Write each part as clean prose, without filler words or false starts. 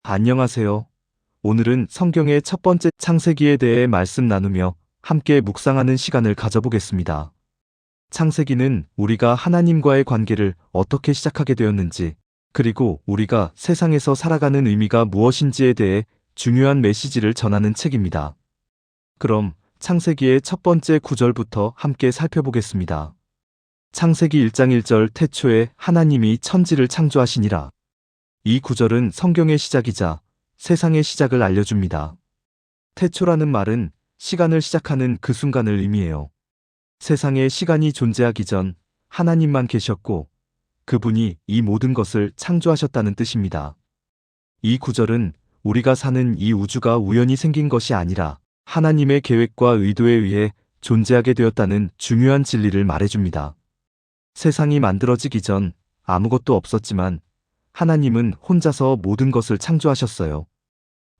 안녕하세요. 오늘은 성경의 첫 번째 창세기에 대해 말씀 나누며 함께 묵상하는 시간을 가져보겠습니다. 창세기는 우리가 하나님과의 관계를 어떻게 시작하게 되었는지, 그리고 우리가 세상에서 살아가는 의미가 무엇인지에 대해 중요한 메시지를 전하는 책입니다. 그럼 창세기의 첫 번째 구절부터 함께 살펴보겠습니다. 창세기 1장 1절 태초에 하나님이 천지를 창조하시니라. 이 구절은 성경의 시작이자 세상의 시작을 알려줍니다. 태초라는 말은 시간을 시작하는 그 순간을 의미해요. 세상에 시간이 존재하기 전 하나님만 계셨고 그분이 이 모든 것을 창조하셨다는 뜻입니다. 이 구절은 우리가 사는 이 우주가 우연히 생긴 것이 아니라 하나님의 계획과 의도에 의해 존재하게 되었다는 중요한 진리를 말해줍니다. 세상이 만들어지기 전 아무것도 없었지만 하나님은 혼자서 모든 것을 창조하셨어요.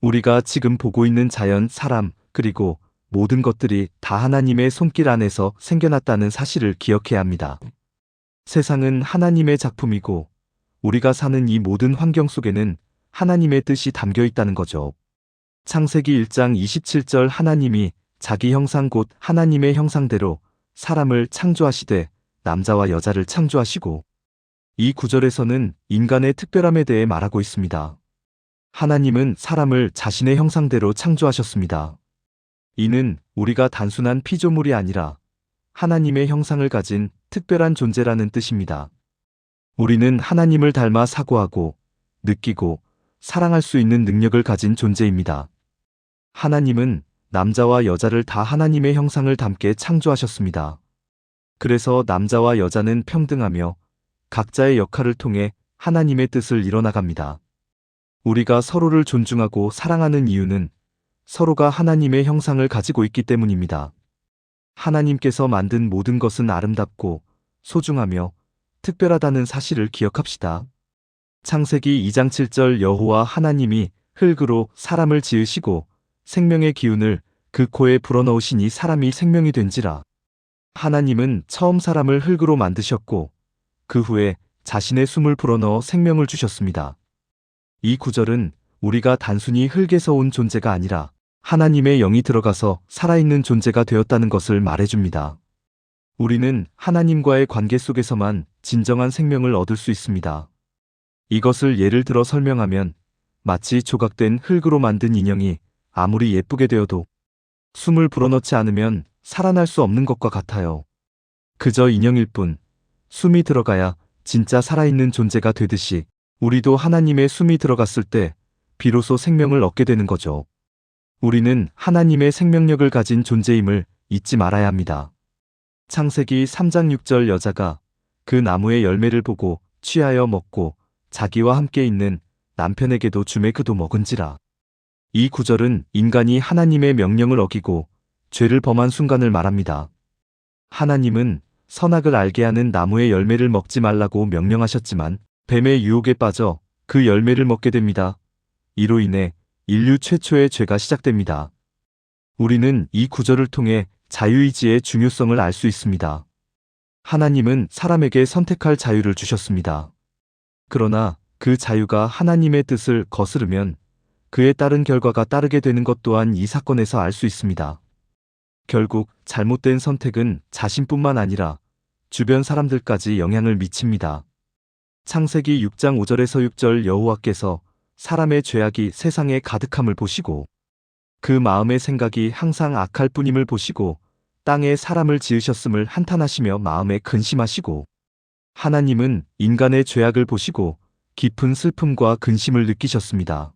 우리가 지금 보고 있는 자연, 사람, 그리고 모든 것들이 다 하나님의 손길 안에서 생겨났다는 사실을 기억해야 합니다. 세상은 하나님의 작품이고 우리가 사는 이 모든 환경 속에는 하나님의 뜻이 담겨 있다는 거죠. 창세기 1장 27절 하나님이 자기 형상 곧 하나님의 형상대로 사람을 창조하시되 남자와 여자를 창조하시고, 이 구절에서는 인간의 특별함에 대해 말하고 있습니다. 하나님은 사람을 자신의 형상대로 창조하셨습니다. 이는 우리가 단순한 피조물이 아니라 하나님의 형상을 가진 특별한 존재라는 뜻입니다. 우리는 하나님을 닮아 사고하고 느끼고 사랑할 수 있는 능력을 가진 존재입니다. 하나님은 남자와 여자를 다 하나님의 형상을 담게 창조하셨습니다. 그래서 남자와 여자는 평등하며 각자의 역할을 통해 하나님의 뜻을 이뤄나갑니다. 우리가 서로를 존중하고 사랑하는 이유는 서로가 하나님의 형상을 가지고 있기 때문입니다. 하나님께서 만든 모든 것은 아름답고 소중하며 특별하다는 사실을 기억합시다. 창세기 2장 7절 여호와 하나님이 흙으로 사람을 지으시고 생명의 기운을 그 코에 불어넣으시니 사람이 생명이 된지라. 하나님은 처음 사람을 흙으로 만드셨고 그 후에 자신의 숨을 불어넣어 생명을 주셨습니다. 이 구절은 우리가 단순히 흙에서 온 존재가 아니라 하나님의 영이 들어가서 살아있는 존재가 되었다는 것을 말해줍니다. 우리는 하나님과의 관계 속에서만 진정한 생명을 얻을 수 있습니다. 이것을 예를 들어 설명하면 마치 조각된 흙으로 만든 인형이 아무리 예쁘게 되어도 숨을 불어넣지 않으면 살아날 수 없는 것과 같아요. 그저 인형일 뿐, 숨이 들어가야 진짜 살아있는 존재가 되듯이 우리도 하나님의 숨이 들어갔을 때 비로소 생명을 얻게 되는 거죠. 우리는 하나님의 생명력을 가진 존재임을 잊지 말아야 합니다. 창세기 3장 6절 여자가 그 나무의 열매를 보고 취하여 먹고 자기와 함께 있는 남편에게도 주매 그도 먹은지라. 이 구절은 인간이 하나님의 명령을 어기고 죄를 범한 순간을 말합니다. 하나님은 선악을 알게 하는 나무의 열매를 먹지 말라고 명령하셨지만 뱀의 유혹에 빠져 그 열매를 먹게 됩니다. 이로 인해 인류 최초의 죄가 시작됩니다. 우리는 이 구절을 통해 자유의지의 중요성을 알 수 있습니다. 하나님은 사람에게 선택할 자유를 주셨습니다. 그러나 그 자유가 하나님의 뜻을 거스르면 그에 따른 결과가 따르게 되는 것 또한 이 사건에서 알 수 있습니다. 결국 잘못된 선택은 자신뿐만 아니라 주변 사람들까지 영향을 미칩니다. 창세기 6장 5절에서 6절 여호와께서 사람의 죄악이 세상에 가득함을 보시고 그 마음의 생각이 항상 악할 뿐임을 보시고 땅에 사람을 지으셨음을 한탄하시며 마음에 근심하시고, 하나님은 인간의 죄악을 보시고 깊은 슬픔과 근심을 느끼셨습니다.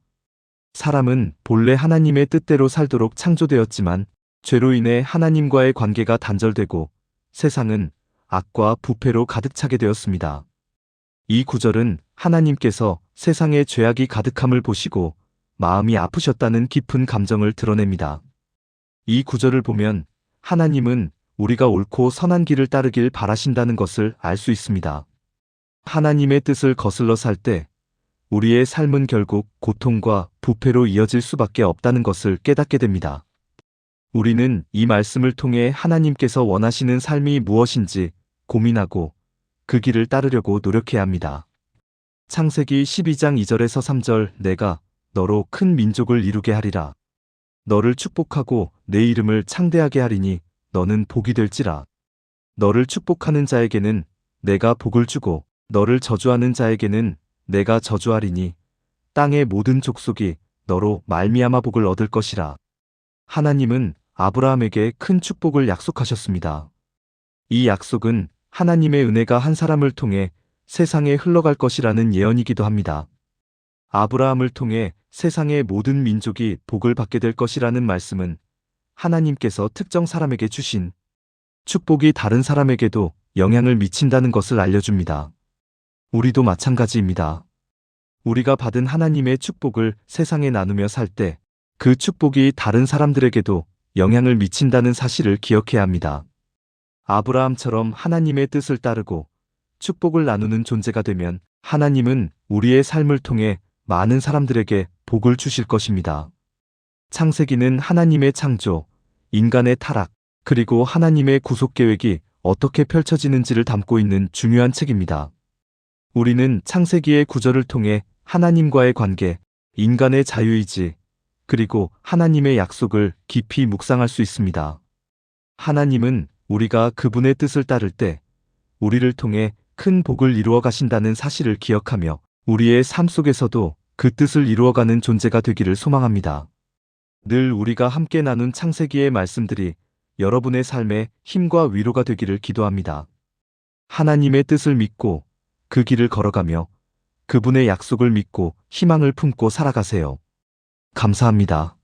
사람은 본래 하나님의 뜻대로 살도록 창조되었지만 죄로 인해 하나님과의 관계가 단절되고 세상은 악과 부패로 가득 차게 되었습니다. 이 구절은 하나님께서 세상에 죄악이 가득함을 보시고 마음이 아프셨다는 깊은 감정을 드러냅니다. 이 구절을 보면 하나님은 우리가 옳고 선한 길을 따르길 바라신다는 것을 알 수 있습니다. 하나님의 뜻을 거슬러 살 때 우리의 삶은 결국 고통과 부패로 이어질 수밖에 없다는 것을 깨닫게 됩니다. 우리는 이 말씀을 통해 하나님께서 원하시는 삶이 무엇인지 고민하고 그 길을 따르려고 노력해야 합니다. 창세기 12장 2절에서 3절 내가 너로 큰 민족을 이루게 하리라. 너를 축복하고 내 이름을 창대하게 하리니 너는 복이 될지라. 너를 축복하는 자에게는 내가 복을 주고 너를 저주하는 자에게는 내가 저주하리니 땅의 모든 족속이 너로 말미암아 복을 얻을 것이라. 하나님은 아브라함에게 큰 축복을 약속하셨습니다. 이 약속은 하나님의 은혜가 한 사람을 통해 세상에 흘러갈 것이라는 예언이기도 합니다. 아브라함을 통해 세상의 모든 민족이 복을 받게 될 것이라는 말씀은 하나님께서 특정 사람에게 주신 축복이 다른 사람에게도 영향을 미친다는 것을 알려줍니다. 우리도 마찬가지입니다. 우리가 받은 하나님의 축복을 세상에 나누며 살 때 그 축복이 다른 사람들에게도 영향을 미친다는 사실을 기억해야 합니다. 아브라함처럼 하나님의 뜻을 따르고 축복을 나누는 존재가 되면 하나님은 우리의 삶을 통해 많은 사람들에게 복을 주실 것입니다. 창세기는 하나님의 창조, 인간의 타락, 그리고 하나님의 구속 계획이 어떻게 펼쳐지는지를 담고 있는 중요한 책입니다. 우리는 창세기의 구절을 통해 하나님과의 관계, 인간의 자유의지, 그리고 하나님의 약속을 깊이 묵상할 수 있습니다. 하나님은 우리가 그분의 뜻을 따를 때 우리를 통해 큰 복을 이루어 가신다는 사실을 기억하며 우리의 삶 속에서도 그 뜻을 이루어가는 존재가 되기를 소망합니다. 늘 우리가 함께 나눈 창세기의 말씀들이 여러분의 삶에 힘과 위로가 되기를 기도합니다. 하나님의 뜻을 믿고 그 길을 걸어가며 그분의 약속을 믿고 희망을 품고 살아가세요. 감사합니다.